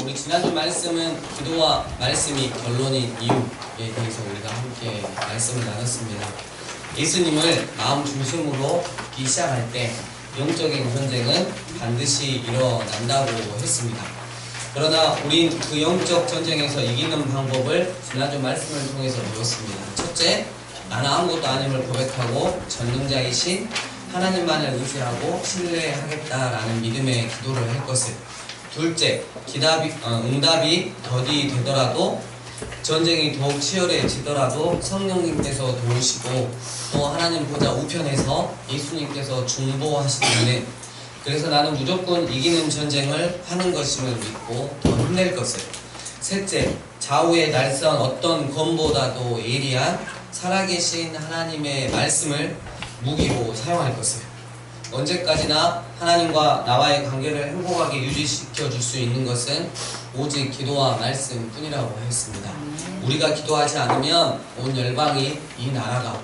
우리 지난주 말씀은 기도와 말씀이 결론인 이유에 대해서 우리가 함께 말씀을 나눴습니다. 예수님을 마음 중심으로 믿기 시작할 때 영적인 전쟁은 반드시 일어난다고 했습니다. 그러나 우린 그 영적 전쟁에서 이기는 방법을 지난주 말씀을 통해서 배웠습니다. 첫째, 나는 아무것도 아님을 고백하고 전능자이신 하나님만을 의지하고 신뢰하겠다라는 믿음의 기도를 할 것을. 둘째, 응답이 더디 되더라도 전쟁이 더욱 치열해지더라도 성령님께서 도우시고 또 하나님 보좌 우편에서 예수님께서 중보하시는, 그래서 나는 무조건 이기는 전쟁을 하는 것임을 믿고 더 힘낼 것을. 셋째, 좌우의 날선 어떤 검보다도 예리한 살아계신 하나님의 말씀을 무기로 사용할 것을. 언제까지나 하나님과 나와의 관계를 행복하게 유지시켜 줄 수 있는 것은 오직 기도와 말씀뿐이라고 했습니다. 우리가 기도하지 않으면 온 열방이, 이 나라가,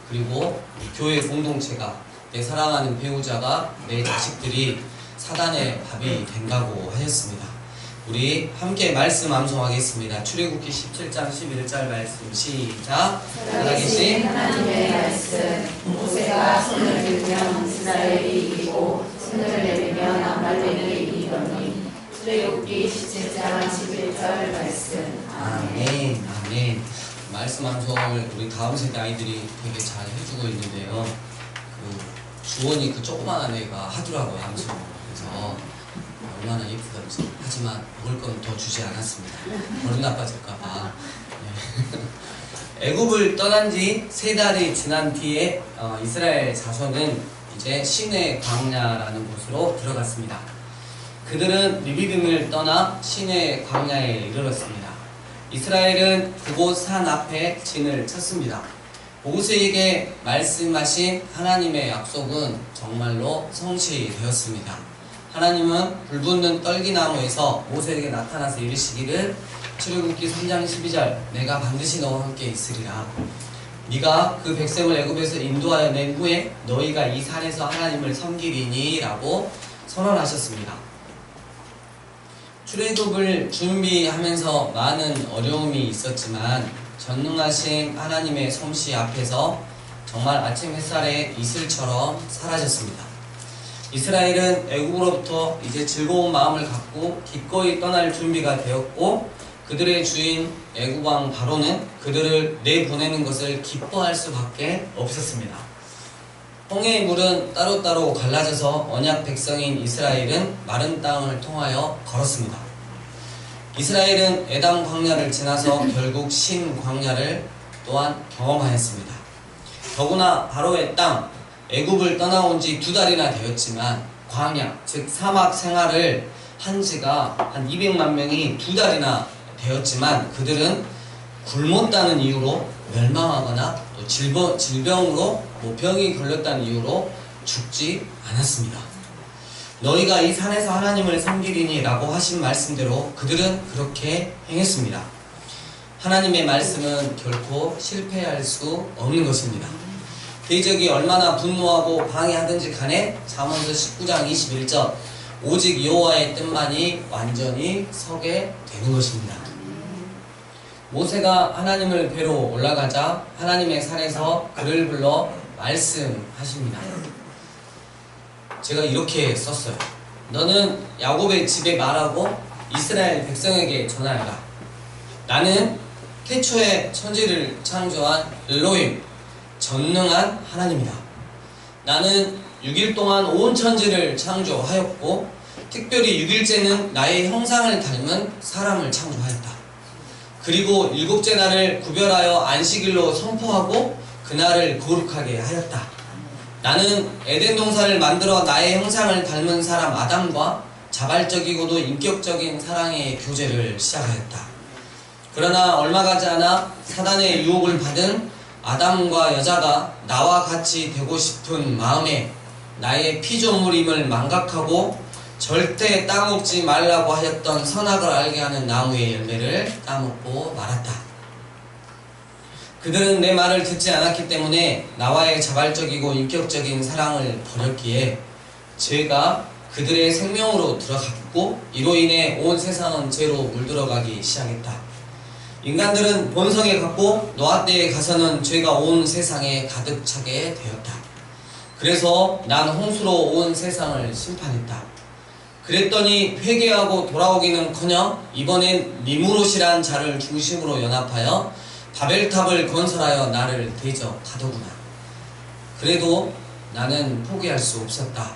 그리고 교회 공동체가, 내 사랑하는 배우자가, 내 자식들이 사단의 밥이 된다고 하셨습니다. 우리 함께 말씀 암송하겠습니다. 출애굽기 17장 11절 말씀 시작. 살아계신 하나님의 말씀. 모세가 손을 들면 이스라엘이 이기고 손을 내밀면 아말렉이 이기더니. 출애굽기 17장 11절 말씀. 아멘. 아멘. 말씀 암송을 우리 다음 세대 아이들이 되게 잘 해주고 있는데요. 주원이 그 조그마한 애가 하더라고요, 암송을. 그래서 얼마나 예쁘던지. 하지만 먹을 건 더 주지 않았습니다. 버릇 나빠질까봐. 네. 애굽을 떠난 지 3달이 지난 뒤에 이스라엘 자손은 이제 시내 광야라는 곳으로 들어갔습니다. 그들은 리비딤을 떠나 시내 광야에 이르렀습니다. 이스라엘은 그곳 산 앞에 진을 쳤습니다. 모세에게 말씀하신 하나님의 약속은 정말로 성취되었습니다. 하나님은 불붙는 떨기나무에서 모세에게 나타나서 이르시기를, 출애굽기 3장 12절, 내가 반드시 너와 함께 있으리라. 네가 그 백성을 애굽에서 인도하여 낸 후에 너희가 이 산에서 하나님을 섬기리니 라고 선언하셨습니다. 출애굽을 준비하면서 많은 어려움이 있었지만 전능하신 하나님의 솜씨 앞에서 정말 아침 햇살에 이슬처럼 사라졌습니다. 이스라엘은 애굽으로부터 이제 즐거운 마음을 갖고 기꺼이 떠날 준비가 되었고, 그들의 주인 애굽왕 바로는 그들을 내보내는 것을 기뻐할 수밖에 없었습니다. 홍해의 물은 따로따로 갈라져서 언약 백성인 이스라엘은 마른 땅을 통하여 걸었습니다. 이스라엘은 에담 광야를 지나서 결국 신 광야를 또한 경험하였습니다. 더구나 바로의 땅 애굽을 떠나온 지 2달이나 되었지만 광야, 즉 사막 생활을 한 지가 한 200만 명이 2달이나 되었지만 그들은 굶었다는 이유로 멸망하거나 또 질병으로 병이 걸렸다는 이유로 죽지 않았습니다. 너희가 이 산에서 하나님을 섬기리니 라고 하신 말씀대로 그들은 그렇게 행했습니다. 하나님의 말씀은 결코 실패할 수 없는 것입니다. 대적이 얼마나 분노하고 방해하든지 간에 잠언서 19장 21절, 오직 여호와의 뜻만이 완전히 서게 되는 것입니다. 모세가 하나님을 뵈러 올라가자 하나님의 산에서 그를 불러 말씀하십니다. 제가 이렇게 썼어요. 너는 야곱의 집에 말하고 이스라엘 백성에게 전하여라. 나는 태초에 천지를 창조한 엘로힘, 전능한 하나님이다. 나는 6일 동안 온 천지를 창조하였고 특별히 6일째는 나의 형상을 닮은 사람을 창조하였다. 그리고 7째 날을 구별하여 안식일로 선포하고 그날을 거룩하게 하였다. 나는 에덴 동산을 만들어 나의 형상을 닮은 사람 아담과 자발적이고도 인격적인 사랑의 교제를 시작하였다. 그러나 얼마 가지 않아 사단의 유혹을 받은 아담과 여자가 나와 같이 되고 싶은 마음에 나의 피조물임을 망각하고 절대 따먹지 말라고 하였던 선악을 알게 하는 나무의 열매를 따먹고 말았다. 그들은 내 말을 듣지 않았기 때문에 나와의 자발적이고 인격적인 사랑을 버렸기에 죄가 그들의 생명으로 죽고 이로 인해 온 세상은 죄로 물들어가기 시작했다. 인간들은 본성에 갔고 노아 때에 가서는 죄가 온 세상에 가득 차게 되었다. 그래서 난 홍수로 온 세상을 심판했다. 그랬더니 회개하고 돌아오기는커녕 이번엔 니무롯이란 자를 중심으로 연합하여 바벨탑을 건설하여 나를 대적하더구나. 그래도 나는 포기할 수 없었다.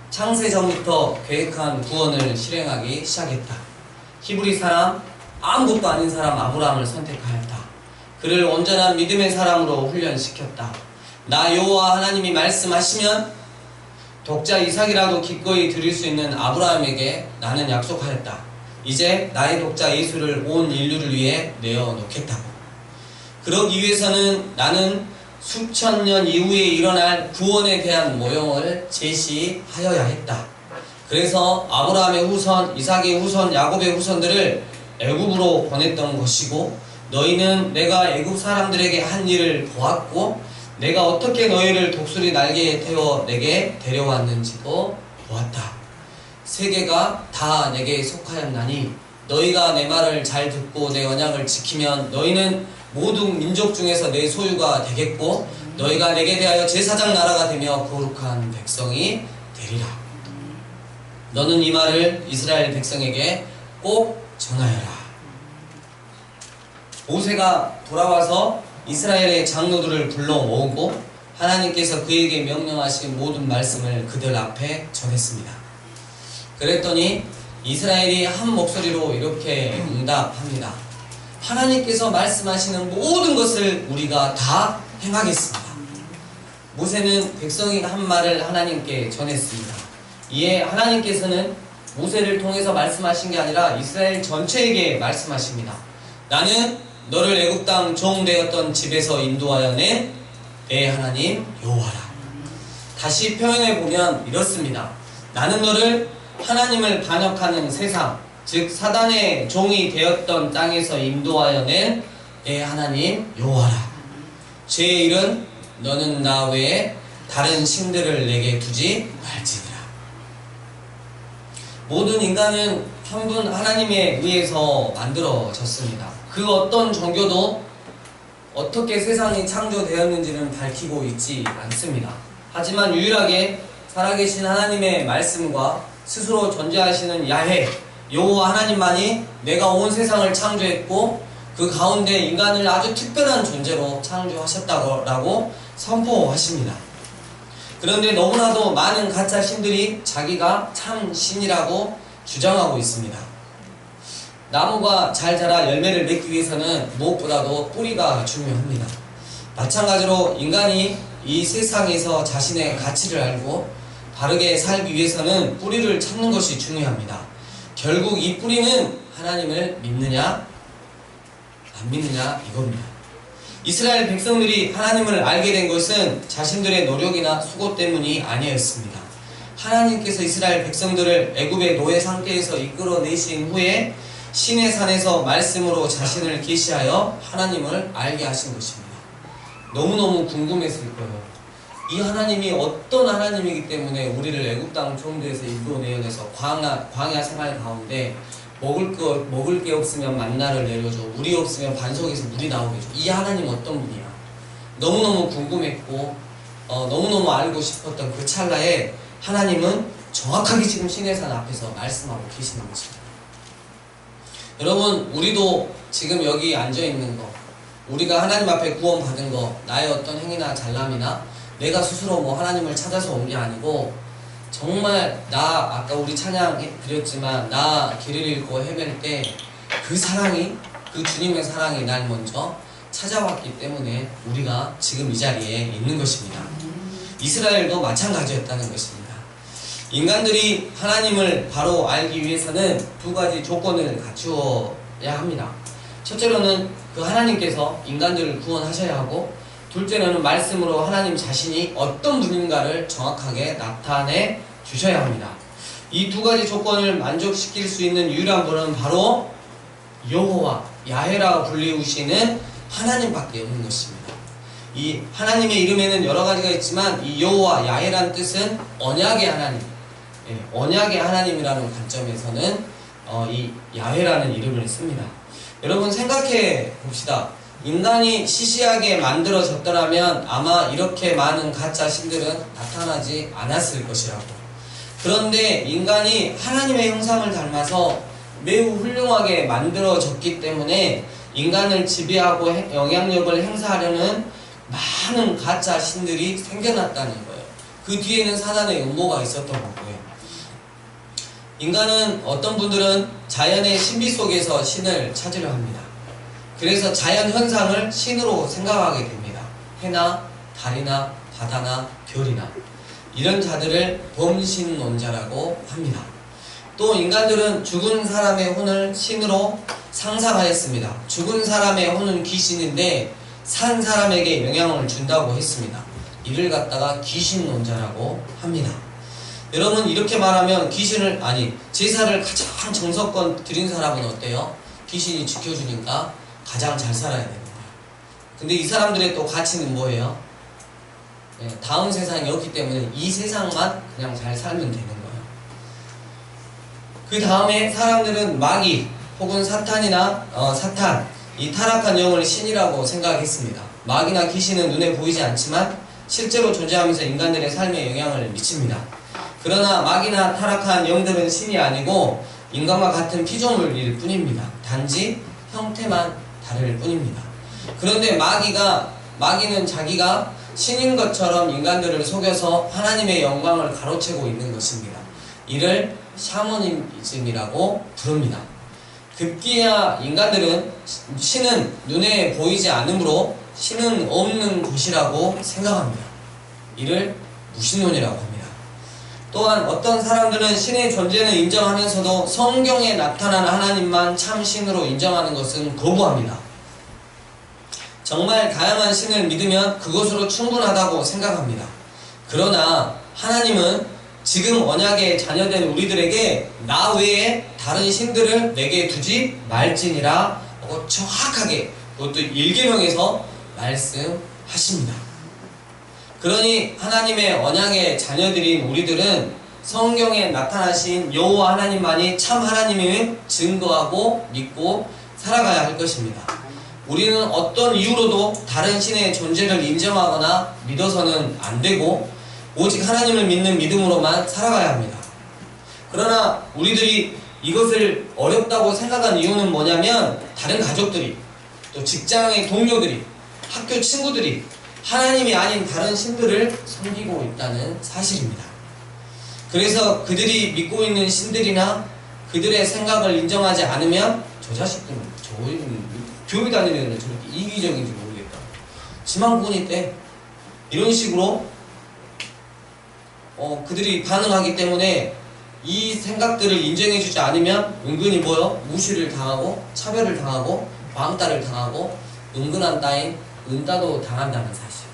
창세 전부터 계획한 구원을 실행하기 시작했다. 히브리 사람, 아무것도 아닌 사람 아브라함을 선택하였다. 그를 온전한 믿음의 사람으로 훈련시켰다. 나 여호와 하나님이 말씀하시면 독자 이삭이라도 기꺼이 드릴 수 있는 아브라함에게 나는 약속하였다. 이제 나의 독자 예수를 온 인류를 위해 내어놓겠다고. 그러기 위해서는 나는 수천 년 이후에 일어날 구원에 대한 모형을 제시하여야 했다. 그래서 아브라함의 후손, 이삭의 후손, 야곱의 후손들을 애굽으로 보냈던 것이고, 너희는 내가 애굽 사람들에게 한 일을 보았고 내가 어떻게 너희를 독수리 날개에 태워 내게 데려왔는지도 보았다. 세계가 다 내게 속하였나니 너희가 내 말을 잘 듣고 내 언약을 지키면 너희는 모든 민족 중에서 내 소유가 되겠고 너희가 내게 대하여 제사장 나라가 되며 거룩한 백성이 되리라. 너는 이 말을 이스라엘 백성에게 꼭 전하여라. 모세가 돌아와서 이스라엘의 장로들을 불러 모으고 하나님께서 그에게 명령하신 모든 말씀을 그들 앞에 전했습니다. 그랬더니 이스라엘이 한 목소리로 이렇게 응답합니다. 하나님께서 말씀하시는 모든 것을 우리가 다 행하겠습니다. 모세는 백성이 한 말을 하나님께 전했습니다. 이에 하나님께서는 모세를 통해서 말씀하신 게 아니라 이스라엘 전체에게 말씀하십니다. 나는 너를 애굽 땅 종 되었던 집에서 인도하여 낸 내 하나님 여호와라. 다시 표현해 보면 이렇습니다. 나는 너를 하나님을 반역하는 세상, 즉 사단의 종이 되었던 땅에서 인도하여 낸 내 하나님 여호와라. 죄의 일은 너는 나 외에 다른 신들을 내게 두지 말지니라. 모든 인간은 한 분 하나님에 의해서 만들어졌습니다. 그 어떤 종교도 어떻게 세상이 창조되었는지는 밝히고 있지 않습니다. 하지만 유일하게 살아계신 하나님의 말씀과 스스로 존재하시는 야훼, 여호와 하나님만이 내가 온 세상을 창조했고 그 가운데 인간을 아주 특별한 존재로 창조하셨다고 선포하십니다. 그런데 너무나도 많은 가짜 신들이 자기가 참 신이라고 주장하고 있습니다. 나무가 잘 자라 열매를 맺기 위해서는 무엇보다도 뿌리가 중요합니다. 마찬가지로 인간이 이 세상에서 자신의 가치를 알고 바르게 살기 위해서는 뿌리를 찾는 것이 중요합니다. 결국 이 뿌리는 하나님을 믿느냐 안 믿느냐 이겁니다. 이스라엘 백성들이 하나님을 알게 된 것은 자신들의 노력이나 수고 때문이 아니었습니다. 하나님께서 이스라엘 백성들을 애굽의 노예 상태에서 이끌어내신 후에 시내 산에서 말씀으로 자신을 계시하여 하나님을 알게 하신 것입니다. 너무너무 궁금했을 거예요. 이 하나님이 어떤 하나님이기 때문에 우리를 애굽 땅 종대에서 이끌어내어내서 광야 생활 가운데 먹을 게 없으면 만나를 내려줘, 물이 없으면 반석에서 물이 나오게 해줘. 이 하나님 어떤 분이야? 너무너무 궁금했고 너무너무 알고 싶었던 그 찰나에 하나님은 정확하게 지금 시내산 앞에서 말씀하고 계시는 것입니다. 여러분, 우리도 지금 여기 앉아있는 거, 우리가 하나님 앞에 구원받은 거, 나의 어떤 행위나 잘남이나 내가 스스로 뭐 하나님을 찾아서 온 게 아니고 정말 나 아까 우리 찬양 드렸지만 나 길을 잃고 헤맬 때 그 사랑이, 그 주님의 사랑이 날 먼저 찾아왔기 때문에 우리가 지금 이 자리에 있는 것입니다. 이스라엘도 마찬가지였다는 것입니다. 인간들이 하나님을 바로 알기 위해서는 두 가지 조건을 갖추어야 합니다. 첫째로는 그 하나님께서 인간들을 구원하셔야 하고, 둘째로는 말씀으로 하나님 자신이 어떤 분인가를 정확하게 나타내 주셔야 합니다. 이 두 가지 조건을 만족시킬 수 있는 유일한 분은 바로 여호와, 야훼라 불리우시는 하나님밖에 없는 것입니다. 이 하나님의 이름에는 여러 가지가 있지만 이 여호와, 야훼라는 뜻은 언약의 하나님, 언약의 하나님이라는 관점에서는 이 야훼라는 이름을 씁니다. 여러분 생각해 봅시다. 인간이 시시하게 만들어졌더라면 아마 이렇게 많은 가짜 신들은 나타나지 않았을 것이라고. 그런데 인간이 하나님의 형상을 닮아서 매우 훌륭하게 만들어졌기 때문에 인간을 지배하고 영향력을 행사하려는 많은 가짜 신들이 생겨났다는 거예요. 그 뒤에는 사단의 음모가 있었던 거고요. 인간은 어떤 분들은 자연의 신비 속에서 신을 찾으려 합니다. 그래서 자연 현상을 신으로 생각하게 됩니다. 해나 달이나 바다나 별이나 이런 자들을 범신론자라고 합니다. 또 인간들은 죽은 사람의 혼을 신으로 상상하였습니다. 죽은 사람의 혼은 귀신인데 산 사람에게 영향을 준다고 했습니다. 이를 갖다가 귀신론자라고 합니다. 여러분 이렇게 말하면 제사를 가장 정성껏 드린 사람은 어때요? 귀신이 지켜주니까 가장 잘 살아야 되는 거예요. 근데 이 사람들의 또 가치는 뭐예요? 다음 세상이 없기 때문에 이 세상만 그냥 잘 살면 되는 거예요. 그 다음에 사람들은 마귀 혹은 사탄, 이 타락한 영을 신이라고 생각했습니다. 마귀나 귀신은 눈에 보이지 않지만 실제로 존재하면서 인간들의 삶에 영향을 미칩니다. 그러나 마귀나 타락한 영들은 신이 아니고 인간과 같은 피조물일 뿐입니다. 단지 형태만 다를 뿐입니다. 그런데 마귀는 자기가 신인 것처럼 인간들을 속여서 하나님의 영광을 가로채고 있는 것입니다. 이를 샤머니즘이라고 부릅니다. 급기야 인간들은 신은 눈에 보이지 않으므로 신은 없는 것이라고 생각합니다. 이를 무신론이라고 합니다. 또한 어떤 사람들은 신의 존재는 인정하면서도 성경에 나타난 하나님만 참 신으로 인정하는 것은 거부합니다. 정말 다양한 신을 믿으면 그것으로 충분하다고 생각합니다. 그러나 하나님은 지금 언약의 자녀된 우리들에게 나 외에 다른 신들을 내게 두지 말지니라 하고 정확하게 그것도 1계명에서 말씀하십니다. 그러니 하나님의 언약의 자녀들인 우리들은 성경에 나타나신 여호와 하나님만이 참 하나님임을 증거하고 믿고 살아가야 할 것입니다. 우리는 어떤 이유로도 다른 신의 존재를 인정하거나 믿어서는 안 되고 오직 하나님을 믿는 믿음으로만 살아가야 합니다. 그러나 우리들이 이것을 어렵다고 생각한 이유는 뭐냐면 다른 가족들이 또 직장의 동료들이 학교 친구들이 하나님이 아닌 다른 신들을 섬기고 있다는 사실입니다. 그래서 그들이 믿고 있는 신들이나 그들의 생각을 인정하지 않으면 저 자식들은 저희는 교회 다니는 애들은 저렇게 이기적인지 모르겠다. 지망권이 때 이런 식으로 그들이 반응하기 때문에 이 생각들을 인정해주지 않으면 은근히 무시를 당하고 차별을 당하고 왕따를 당하고 은근한 따윈 은따도 당한다는 사실.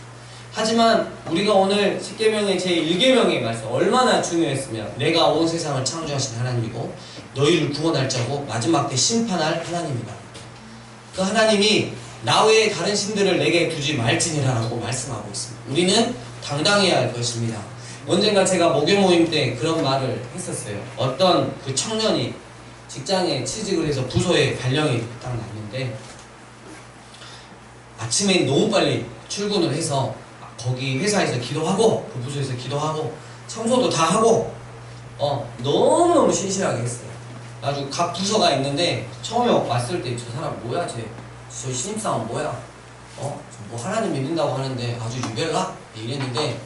하지만 우리가 오늘 10계명의 제1계명의 말씀 얼마나 중요했으면 내가 온 세상을 창조하신 하나님이고 너희를 구원할 자고 마지막 때 심판할 하나님이다. 그 하나님이 나 외에 다른 신들을 내게 두지 말지니라라고 말씀하고 있습니다. 우리는 당당해야 할 것입니다. 언젠가 제가 목요 모임 때 그런 말을 했었어요. 어떤 그 청년이 직장에 취직을 해서 부서에 발령이 딱 났는데 아침에 너무 빨리 출근을 해서 거기 회사에서 기도하고 그 부서에서 기도하고 청소도 다 하고 너무너무 신실하게 했어요. 아주 각 부서가 있는데 처음에 왔을 때 저 사람 뭐야 저 신입사원 뭐야 뭐 하나님 믿는다고 하는데 아주 유별나? 이랬는데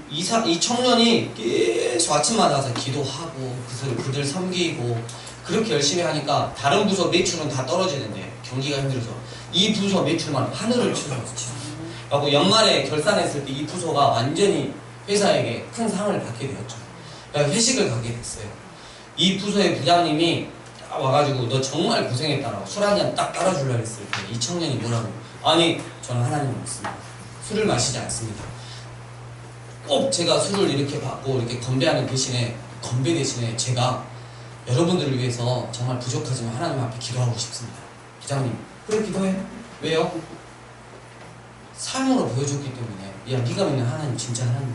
이 청년이 계속 아침마다 와서 기도하고 그들 섬기고 그렇게 열심히 하니까 다른 부서 매출은 다 떨어지는데 경기가 힘들어서 이 부서 매출만 하늘을 치솟았죠. 그리고 연말에 결산했을 때 이 부서가 완전히 회사에게 큰 상을 받게 되었죠. 그러니까 회식을 가게 됐어요. 이 부서의 부장님이 딱 와가지고 너 정말 고생했다라고 술 한잔 딱 따라주려고 했을 때 이 청년이 뭐라고 아니 저는 하나님을 믿습니다. 술을 마시지 않습니다. 꼭 제가 술을 이렇게 받고 이렇게 건배 대신에 제가 여러분들을 위해서 정말 부족하지만 하나님 앞에 기도하고 싶습니다. 부장님 그래 기도해. 왜요? 삶으로 보여줬기 때문에 야 네가 믿는 하나님 진짜 하나님.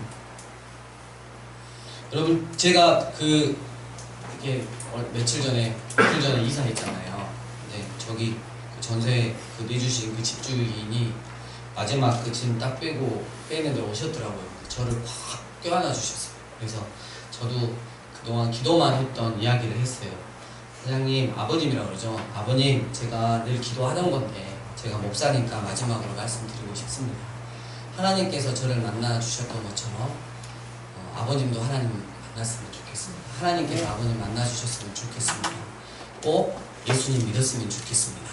여러분 제가 이렇게 며칠 전에 이틀 전에 이사했잖아요. 네, 저기 그 전세 내주신 그 집주인이 마지막 그 짐 딱 빼는데 오셨더라고요. 저를 확 껴안아 주셨어요. 그래서 저도 그동안 기도만 했던 이야기를 했어요. 사장님, 아버님이라고 그러죠. 아버님, 제가 늘 기도하던 건데 제가 목사니까 마지막으로 말씀드리고 싶습니다. 하나님께서 저를 만나 주셨던 것처럼 아버님도 하나님 만났으면 좋겠습니다. 하나님께서 아버님 만나 주셨으면 좋겠습니다. 꼭 예수님 믿었으면 좋겠습니다.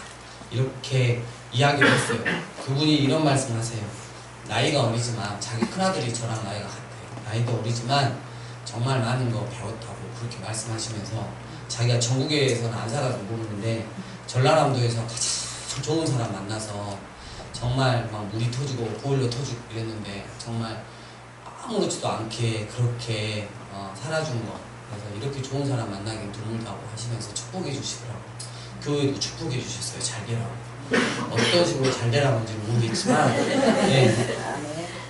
이렇게 이야기를 했어요. 그분이 이런 말씀을 하세요. 나이가 어리지만 자기 큰아들이 저랑 나이가 같아요. 나이도 어리지만 정말 많은 거 배웠다고 그렇게 말씀하시면서 자기가 전국에서는 안 살아서 모르는데 전라남도에서 가장 좋은 사람 만나서 정말 막 물이 터지고 보일러 터지고 이랬는데 정말 아무렇지도 않게 그렇게 살아준 거. 그래서 이렇게 좋은 사람 만나긴 드물다고 하시면서 축복해 주시더라고요. 교회도 축복해 주셨어요. 잘 되라고. 어떤 식으로 잘 되라는지 모르겠지만 네.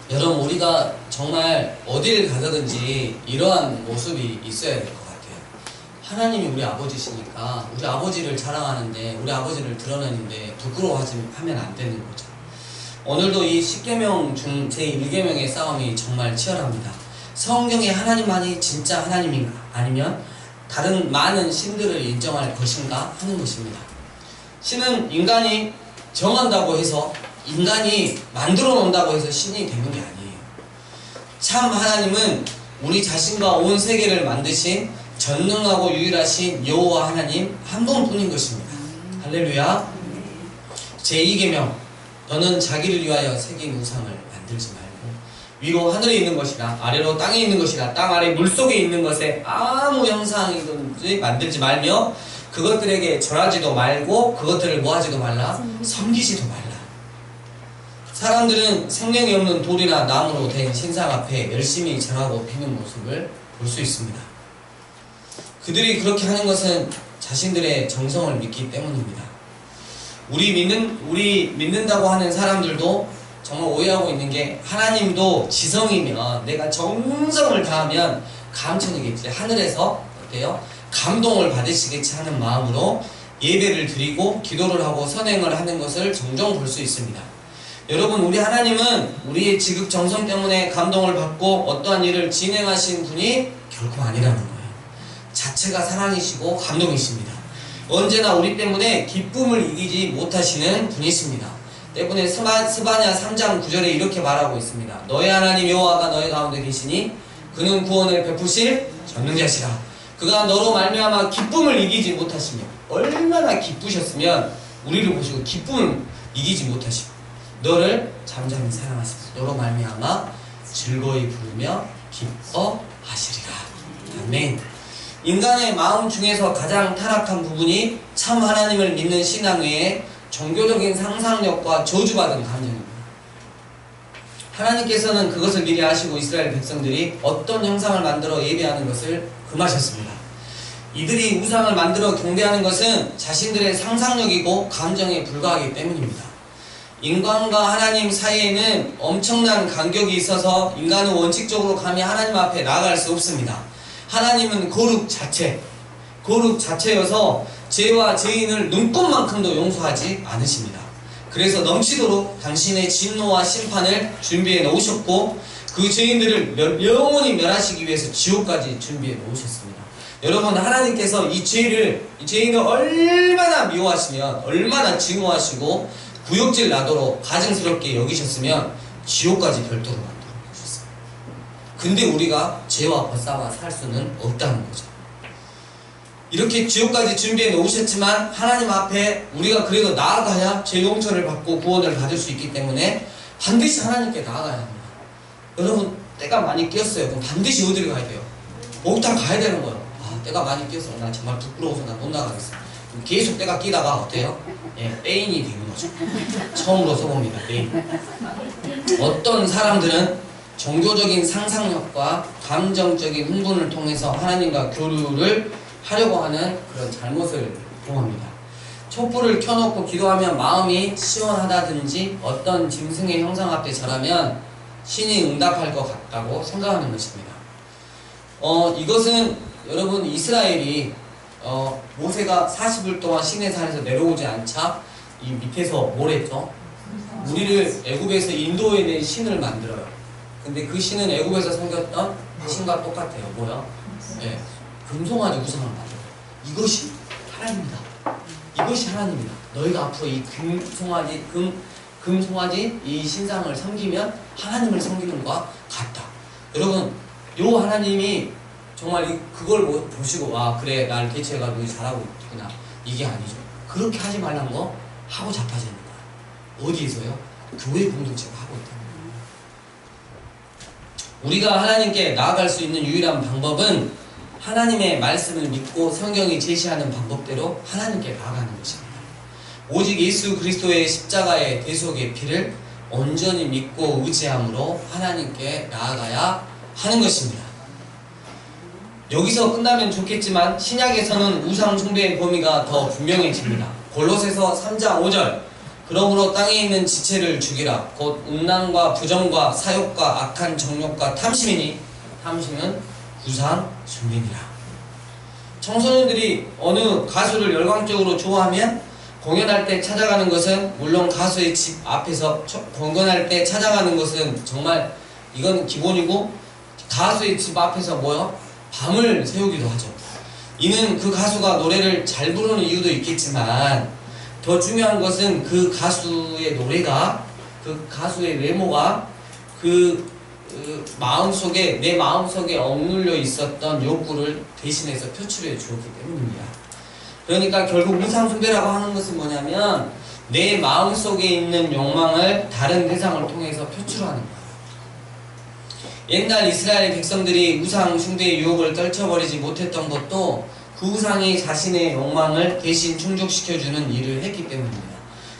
여러분, 우리가 정말 어딜 가서든지 이러한 모습이 있어야 될 것 같아요. 하나님이 우리 아버지시니까 우리 아버지를 자랑하는데, 우리 아버지를 드러내는데 부끄러워하면 안 되는 거죠. 오늘도 이 10계명 중 제1계명의 싸움이 정말 치열합니다. 성경에 하나님만이 진짜 하나님인가, 아니면 다른 많은 신들을 인정할 것인가 하는 것입니다. 신은 인간이 정한다고 해서, 인간이 만들어 놓는다고 해서 신이 되는 게 아니에요. 참 하나님은 우리 자신과 온 세계를 만드신 전능하고 유일하신 여호와 하나님 한 분뿐인 것입니다. 할렐루야. 제2계명, 너는 자기를 위하여 새긴 우상을 만들지 말고 위로 하늘에 있는 것이나 아래로 땅에 있는 것이나 땅 아래 물속에 있는 것에 아무 형상이든지 만들지 말며 그것들에게 절하지도 말고 그것들을 뭐하지도 말라, 섬기지도 말라. 사람들은 생명이 없는 돌이나 나무로 된 신상 앞에 열심히 절하고 피는 모습을 볼 수 있습니다. 그들이 그렇게 하는 것은 자신들의 정성을 믿기 때문입니다. 우리 믿는다고 하는 사람들도 정말 오해하고 있는 게, 하나님도 지성이면 내가 정성을 다하면 감천이겠지, 하늘에서 어때요? 감동을 받으시겠지 하는 마음으로 예배를 드리고 기도를 하고 선행을 하는 것을 종종 볼 수 있습니다. 여러분, 우리 하나님은 우리의 지극 정성 때문에 감동을 받고 어떠한 일을 진행하신 분이 결코 아니라는 거예요. 자체가 사랑이시고 감동이십니다. 언제나 우리 때문에 기쁨을 이기지 못하시는 분이십니다. 때문에 스바냐 3장 9절에 이렇게 말하고 있습니다. 너의 하나님 여호와가 너의 가운데 계시니 그는 구원을 베푸실 전능자시라. 그가 너로 말미암아 기쁨을 이기지 못하시며, 얼마나 기쁘셨으면 우리를 보시고 기쁨을 이기지 못하시고 너를 잠잠히 사랑하시고 너로 말미암아 즐거이 부르며 기뻐하시리라. 아멘. 인간의 마음 중에서 가장 타락한 부분이 참 하나님을 믿는 신앙 외에 종교적인 상상력과 저주받은 감정입니다. 하나님께서는 그것을 미리 아시고 이스라엘 백성들이 어떤 형상을 만들어 예배하는 것을 금하셨습니다. 이들이 우상을 만들어 경배하는 것은 자신들의 상상력이고 감정에 불과하기 때문입니다. 인간과 하나님 사이에는 엄청난 간격이 있어서 인간은 원칙적으로 감히 하나님 앞에 나아갈 수 없습니다. 하나님은 거룩 자체여서 죄와 죄인을 눈꼽만큼도 용서하지 않으십니다. 그래서 넘치도록 당신의 진노와 심판을 준비해 놓으셨고 그 죄인들을 영원히 멸하시기 위해서 지옥까지 준비해 놓으셨습니다. 여러분, 하나님께서 이 죄인을 얼마나 미워하시면, 얼마나 증오하시고 구역질 나도록 가증스럽게 여기셨으면 지옥까지 별도로 만들어 주셨습니다. 근데 우리가 죄와 벗삼아 살 수는 없다는 거죠. 이렇게 지옥까지 준비해 놓으셨지만 하나님 앞에 우리가 그래도 나아가야 죄 용서를 받고 구원을 받을 수 있기 때문에 반드시 하나님께 나아가야 합니다. 여러분, 때가 많이 끼었어요. 그럼 반드시 어디를 가야 돼요? 목욕탕 가야 되는 거예요. 아, 때가 많이 끼었어. 나 정말 부끄러워서 나 못 나가겠어. 계속 때가 끼다가 어때요? 예, 빼인이 되는 거죠. 처음으로 써봅니다. 빼인. 어떤 사람들은 종교적인 상상력과 감정적인 흥분을 통해서 하나님과 교류를 하려고 하는 그런 잘못을 범합니다. 촛불을 켜놓고 기도하면 마음이 시원하다든지 어떤 짐승의 형상 앞에 절하면 신이 응답할 것 같다고 생각하는 것입니다. 이것은 여러분 이스라엘이 모세가 40일 동안 시내산에서 내려오지 않자 이 밑에서 뭘 했죠? 우리를 애굽에서 인도해낸 신을 만들어요. 근데 그 신은 애굽에서 섬겼던 신과 똑같아요. 뭐야? 예, 금송아지 우상을 만들어요. 이것이 하나님이다. 이것이 하나님이다. 너희가 앞으로 이 금송아지 이 신상을 섬기면 하나님을 섬기는 것과 같다. 여러분, 요 하나님이 정말 그걸 보시고 와 그래 날 대체해가지고 잘하고 있구나, 이게 아니죠. 그렇게 하지 말라는 거 하고 자빠지는 거야. 어디에서요? 교회 공동체가 하고 있다. 우리가 하나님께 나아갈 수 있는 유일한 방법은 하나님의 말씀을 믿고 성경이 제시하는 방법대로 하나님께 나아가는 것입니다. 오직 예수 그리스도의 십자가의 대속의 피를 온전히 믿고 의지함으로 하나님께 나아가야 하는 것입니다. 여기서 끝나면 좋겠지만 신약에서는 우상 숭배의 범위가 더 분명해집니다. 골로새서 3장 5절, 그러므로 땅에 있는 지체를 죽이라. 곧 음란과 부정과 사욕과 악한 정욕과 탐심이니 탐심은 우상 숭배니라. 청소년들이 어느 가수를 열광적으로 좋아하면 공연할 때 찾아가는 것은, 물론 가수의 집 앞에서 공연할 때 찾아가는 것은 정말 이건 기본이고, 가수의 집 앞에서 밤을 새우기도 하죠. 이는 그 가수가 노래를 잘 부르는 이유도 있겠지만 더 중요한 것은 그 가수의 노래가, 그 가수의 외모가 내 마음속에 억눌려 있었던 욕구를 대신해서 표출해 주었기 때문입니다. 그러니까 결국 우상 숭배라고 하는 것은 뭐냐면 내 마음속에 있는 욕망을 다른 대상을 통해서 표출하는 거예요. 옛날 이스라엘 백성들이 우상 숭배의 유혹을 떨쳐버리지 못했던 것도 그 우상이 자신의 욕망을 대신 충족시켜주는 일을 했기 때문입니다.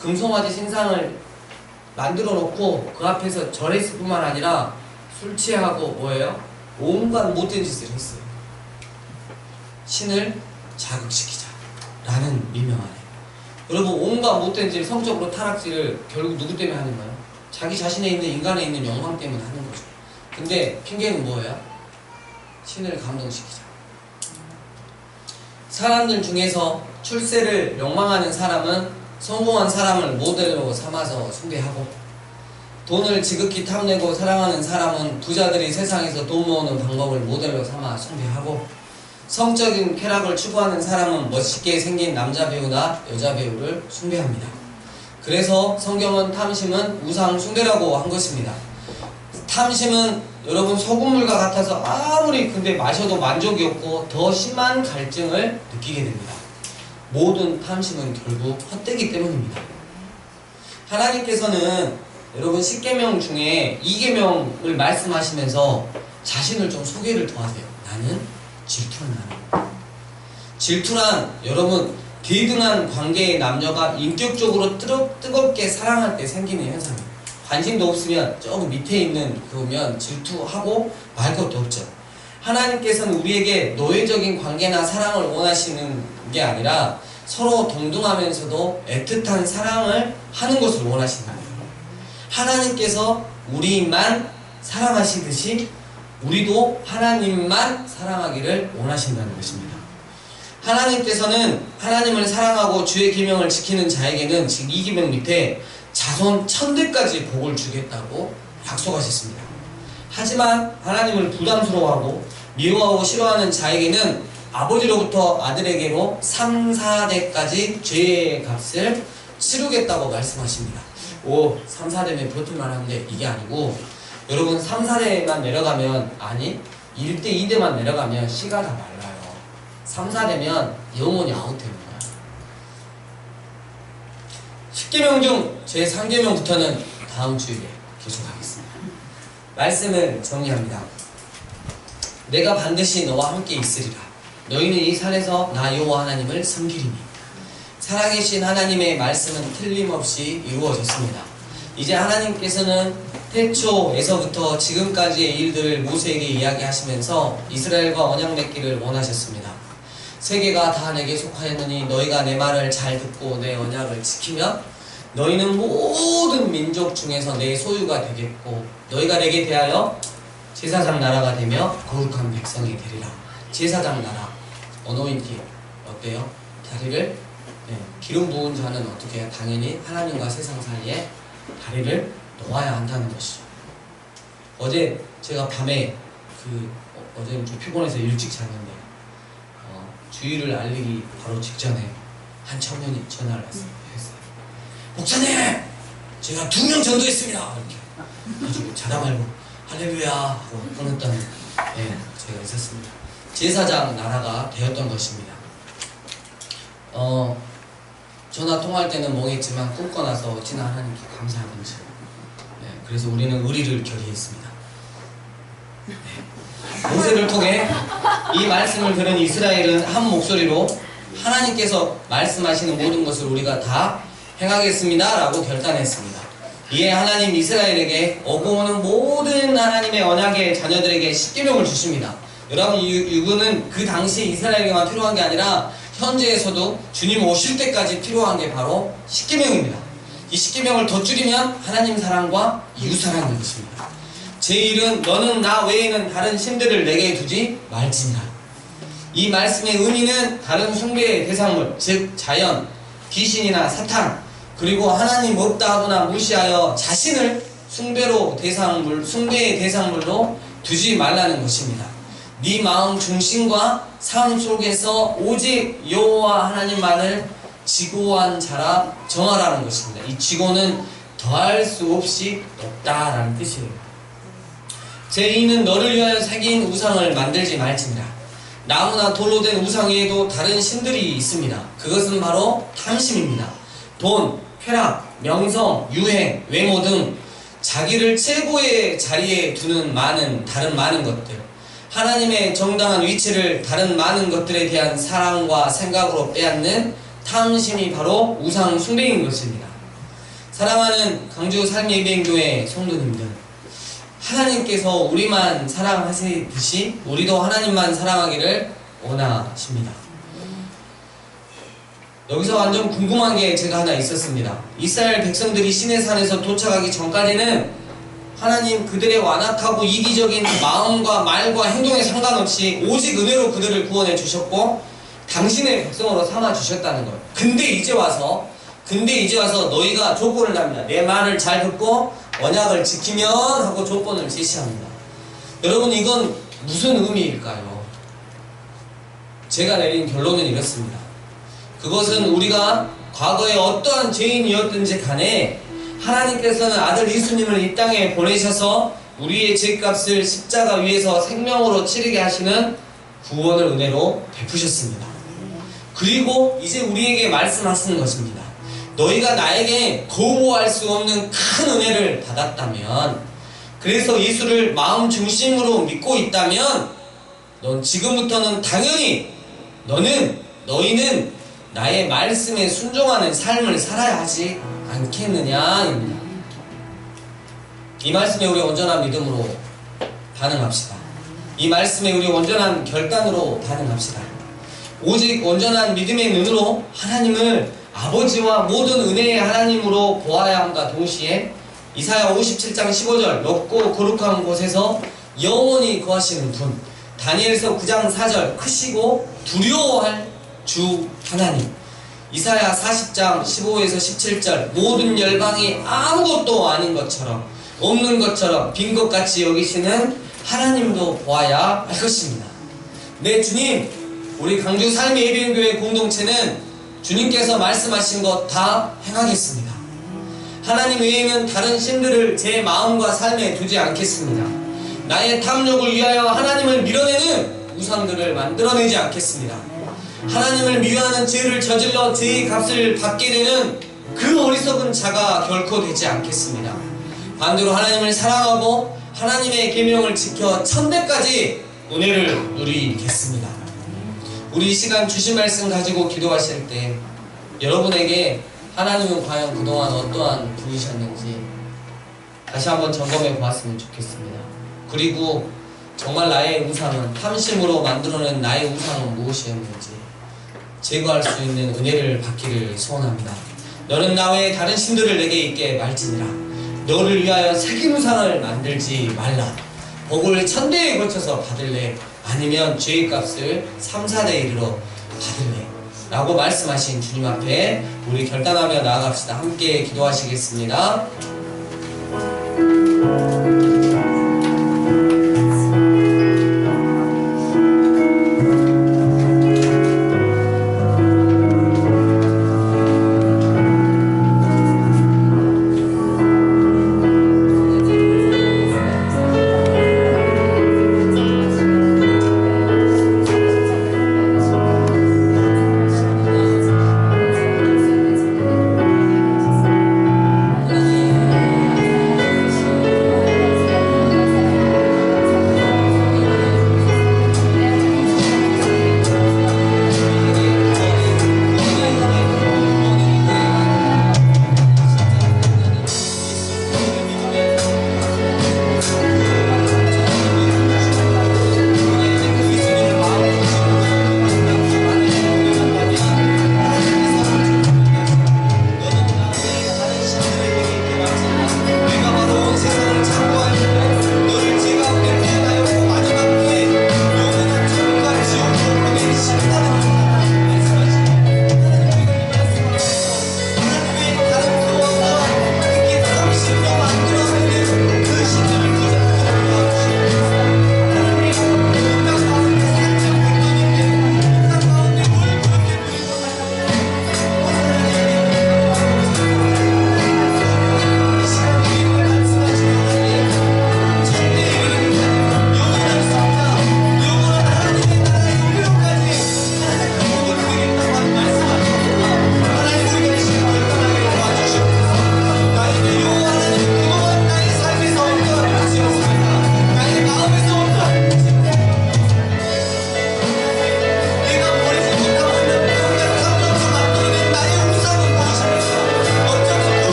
금송아지 신상을 만들어 놓고 그 앞에서 절했을 뿐만 아니라 술 취하고 온갖 못된 짓을 했어요. 신을 자극시키자 라는 미명 안에. 여러분, 온갖 못된 짓, 성적으로 타락질을 결국 누구 때문에 하는 거예요? 자기 자신에 있는, 인간에 있는 욕망 때문에 하는 거죠. 근데 핑계는 뭐예요? 신을 감동시키자. 사람들 중에서 출세를 욕망하는 사람은 성공한 사람을 모델로 삼아서 숭배하고, 돈을 지극히 탐내고 사랑하는 사람은 부자들이 세상에서 돈 모으는 방법을 모델로 삼아 숭배하고, 성적인 쾌락을 추구하는 사람은 멋있게 생긴 남자 배우나 여자 배우를 숭배합니다. 그래서 성경은 탐심은 우상 숭배라고 한 것입니다. 탐심은 여러분 소금물과 같아서 아무리 근데 마셔도 만족이 없고 더 심한 갈증을 느끼게 됩니다. 모든 탐심은 결국 헛되기 때문입니다. 하나님께서는 여러분 10계명 중에 2계명을 말씀하시면서 자신을 좀 소개를 더 하세요. 나는 질투한 남이다. 질투란 여러분 대등한 관계의 남녀가 인격적으로 뜨겁게 사랑할 때 생기는 현상입니다. 관심도 없으면 조금 밑에 있는 그러면 질투하고 말 것도 없죠. 하나님께서는 우리에게 노예적인 관계나 사랑을 원하시는 게 아니라 서로 동등하면서도 애틋한 사랑을 하는 것을 원하신다. 하나님께서 우리만 사랑하시듯이 우리도 하나님만 사랑하기를 원하신다는 것입니다. 하나님께서는 하나님을 사랑하고 주의 계명을 지키는 자에게는 지금 이 계명 밑에 자손 1000대까지 복을 주겠다고 약속하셨습니다. 하지만 하나님을 부담스러워하고 미워하고 싫어하는 자에게는 아버지로부터 아들에게로 3, 4대까지 죄의 값을 치르겠다고 말씀하십니다. 3, 4대면 버틸만 하는데 이게 아니고 여러분 3, 4대만 내려가면, 아니 1대, 2대만 내려가면 씨가 다 말라요. 3, 4대면 영원히 아웃되는 거야. 10계명 중 제 3계명부터는 다음 주일에 계속하겠습니다. 말씀을 정리합니다. 내가 반드시 너와 함께 있으리라. 너희는 이 산에서 나 여호와 하나님을 섬기리니. 살아계신 하나님의 말씀은 틀림없이 이루어졌습니다. 이제 하나님께서는 태초에서부터 지금까지의 일들을 모세에게 이야기하시면서 이스라엘과 언약 맺기를 원하셨습니다. 세계가 다 내게 속하였느니 너희가 내 말을 잘 듣고 내 언약을 지키면 너희는 모든 민족 중에서 내 소유가 되겠고 너희가 내게 대하여 제사장 나라가 되며 거룩한 백성이 되리라. 제사장 나라, 어노인팅 어때요? 다리를 기름 부은 자는 어떻게 해요? 당연히 하나님과 세상 사이에 다리를 놓아야 한다는 것이죠. 어제 제가 밤에 어제 좀 피곤해서 일찍 잤는데 주의를 알리기 바로 직전에 한 청년이 전화를 했어요. 목사님! 제가 2명 전도했습니다! 이렇게 가지고 자다 말고 할렐루야 하고 끊었던 제가 있었습니다. 제사장 나라가 되었던 것입니다. 전화 통화할 때는 멍했지만 끊고 나서 어찌나 하나님께 감사하는지. 그래서 우리는 의리를 결의했습니다. 모세를 통해 이 말씀을 들은 이스라엘은 한 목소리로 하나님께서 말씀하시는 모든 것을 우리가 다 행하겠습니다 라고 결단했습니다. 이에 하나님 이스라엘에게 어고오는 모든 하나님의 언약의 자녀들에게 십계명을 주십니다. 여러분, 이거는 그 당시 이스라엘에게만 필요한 게 아니라 현재에서도 주님 오실 때까지 필요한 게 바로 십계명입니다. 이 십계명을 더 줄이면 하나님 사랑과 이웃 사랑인 것입니다. 제1은 너는 나 외에는 다른 신들을 내게 두지 말지니라. 이 말씀의 의미는 다른 숭배의 대상물, 즉 자연, 귀신이나 사탄, 그리고 하나님 없다 하거나 무시하여 자신을 숭배의 대상물로 두지 말라는 것입니다. 네 마음 중심과 삶 속에서 오직 여호와 하나님만을 지고한 자라 정하라는 것입니다. 이 지고는 더할 수 없이 없다라는 뜻이에요. 제2는 너를 위하여 새긴 우상을 만들지 말지니라. 나무나 돌로 된 우상 외에도 다른 신들이 있습니다. 그것은 바로 탐심입니다. 돈, 쾌락, 명성, 유행, 외모 등 자기를 최고의 자리에 두는 다른 많은 것들, 하나님의 정당한 위치를 다른 많은 것들에 대한 사랑과 생각으로 빼앗는 탐심이 바로 우상 숭배인 것입니다. 사랑하는 강주 삶예배인교회 성도님들, 하나님께서 우리만 사랑하시듯이 우리도 하나님만 사랑하기를 원하십니다. 여기서 완전 궁금한 게 제가 하나 있었습니다. 이스라엘 백성들이 시내산에서 도착하기 전까지는 하나님 그들의 완악하고 이기적인 마음과 말과 행동에 상관없이 오직 은혜로 그들을 구원해 주셨고 당신의 백성으로 삼아 주셨다는 거예요. 근데 이제 와서 너희가 조건을 납니다. 내 말을 잘 듣고 언약을 지키면 하고 조건을 제시합니다. 여러분, 이건 무슨 의미일까요? 제가 내린 결론은 이렇습니다. 그것은 우리가 과거에 어떠한 죄인이었든지 간에 하나님께서는 아들 예수님을 이 땅에 보내셔서 우리의 죄값을 십자가 위에서 생명으로 치르게 하시는 구원을 은혜로 베푸셨습니다. 그리고 이제 우리에게 말씀하시는 것입니다. 너희가 나에게 거부할 수 없는 큰 은혜를 받았다면, 그래서 예수를 마음 중심으로 믿고 있다면 넌 지금부터는 당연히 너희는 나의 말씀에 순종하는 삶을 살아야 하지 않겠느냐입니다. 이 말씀에 우리 온전한 믿음으로 반응합시다. 이 말씀에 우리 온전한 결단으로 반응합시다. 오직 온전한 믿음의 눈으로 하나님을 아버지와 모든 은혜의 하나님으로 보아야 함과 동시에 이사야 57장 15절 높고 거룩한 곳에서 영원히 거하시는 분, 다니엘서 9장 4절 크시고 두려워할 주 하나님, 이사야 40장 15에서 17절 모든 열방이 아무것도 아닌 것처럼, 없는 것처럼, 빈 것같이 여기시는 하나님도 보아야 할 것입니다. 네, 주님, 우리 강주 삶의 예배인교회 공동체는 주님께서 말씀하신 것 다 행하겠습니다. 하나님 외에는 다른 신들을 제 마음과 삶에 두지 않겠습니다. 나의 탐욕을 위하여 하나님을 밀어내는 우상들을 만들어내지 않겠습니다. 하나님을 미워하는 죄를 저질러 죄의 값을 받게 되는 그 어리석은 자가 결코 되지 않겠습니다. 반대로 하나님을 사랑하고 하나님의 계명을 지켜 천대까지 은혜를 누리겠습니다. 우리 이 시간 주신 말씀 가지고 기도하실 때 여러분에게 하나님은 과연 그동안 어떠한 분이셨는지 다시 한번 점검해 보았으면 좋겠습니다. 그리고 정말 나의 우상은, 탐심으로 만들어낸 나의 우상은 무엇이었는지 제거할 수 있는 은혜를 받기를 소원합니다. 너는 나 외에 다른 신들을 내게 있게 말지니라. 너를 위하여 새긴 우상을 만들지 말라. 복을 1000대에 걸쳐서 받을래? 아니면 죄의 값을 3, 4대 1으로 받을래? 라고 말씀하신 주님 앞에 우리 결단하며 나아갑시다. 함께 기도하시겠습니다.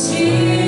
지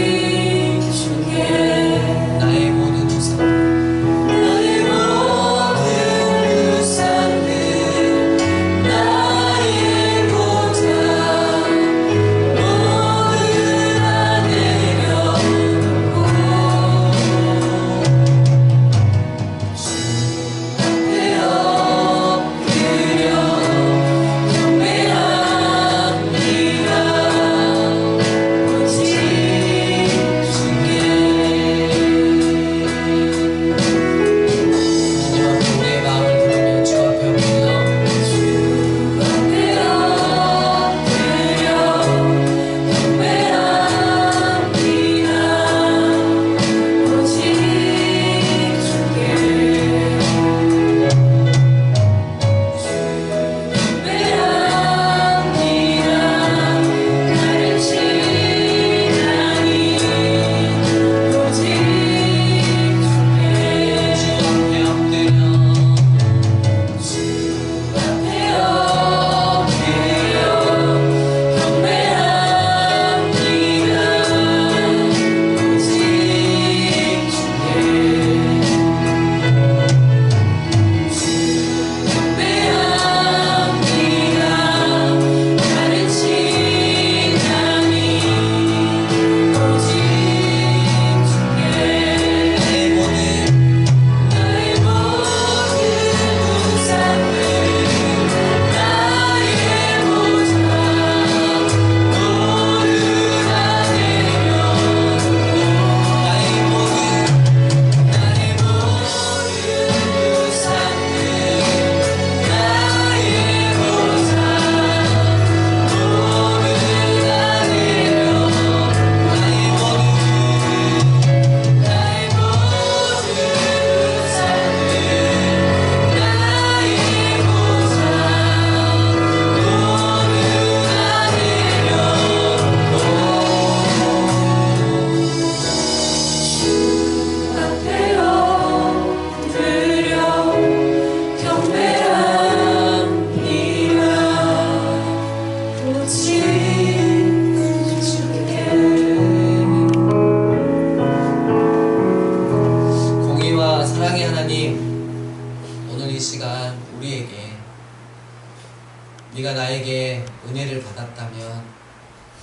나에게 은혜를 받았다면,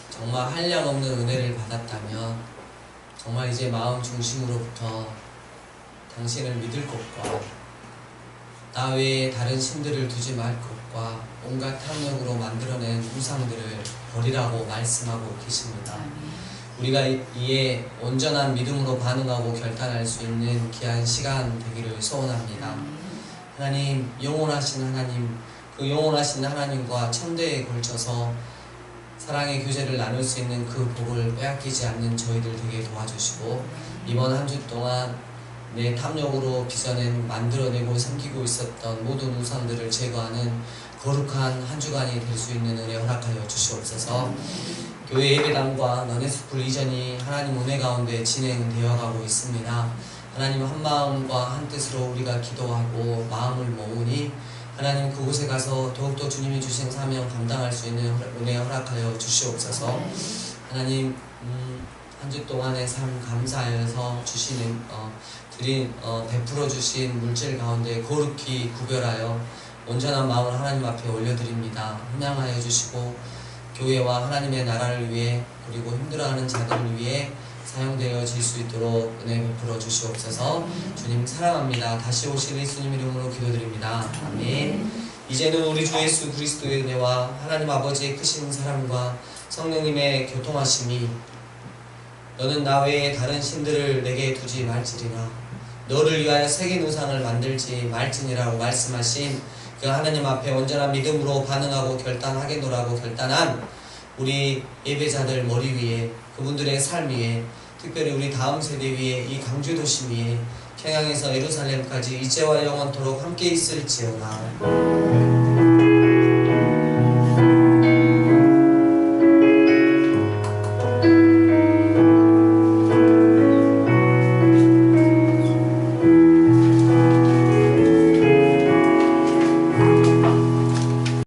정말 한량없는 은혜를 받았다면, 정말 이제 마음 중심으로부터 당신을 믿을 것과 나 외에 다른 신들을 두지 말 것과 온갖 탐욕으로 만들어낸 우상들을 버리라고 말씀하고 계십니다. 우리가 이에 온전한 믿음으로 반응하고 결단할 수 있는 귀한 시간 되기를 소원합니다. 하나님, 영원하신 하나님, 그 영원하신 하나님과 천대에 걸쳐서 사랑의 교제를 나눌 수 있는 그 복을 빼앗기지 않는 저희들 되게 도와주시고, 이번 한 주 동안 내 탐욕으로 빚어낸 만들어내고 섬기고 있었던 모든 우상들을 제거하는 거룩한 한 주간이 될 수 있는 은혜 허락하여 주시옵소서. 교회 예배당과 너네스쿨 이전이 하나님 은혜 가운데 진행되어 가고 있습니다. 하나님, 한 마음과 한 뜻으로 우리가 기도하고 마음을 모으니 하나님, 그곳에 가서 더욱더 주님이 주신 사명 감당할 수 있는 은혜 허락하여 주시옵소서. 하나님, 한 주 동안의 삶 감사하여서 주시는 베풀어 주신 물질 가운데 거룩히 구별하여 온전한 마음을 하나님 앞에 올려드립니다. 함양하여 주시고 교회와 하나님의 나라를 위해, 그리고 힘들어하는 자들을 위해 사용되어질 수 있도록 은혜 베풀어 주시옵소서. 주님 사랑합니다. 다시 오실 예수님 이름으로 기도드립니다. 아멘. 이제는 우리 주 예수 그리스도의 은혜와 하나님 아버지의 크신 사랑과 성령님의 교통하심이, 너는 나 외에 다른 신들을 내게 두지 말지니라, 너를 위하여 새긴 우상을 만들지 말지니라고 말씀하신 그 하나님 앞에 온전한 믿음으로 반응하고 결단하겠노라고 결단한 우리 예배자들 머리 위에, 그분들의 삶 위에, 특별히 우리 다음 세대 위에, 이 강주 도심 위에, 평양에서 예루살렘까지 이제와 영원토록 함께 있을지어다.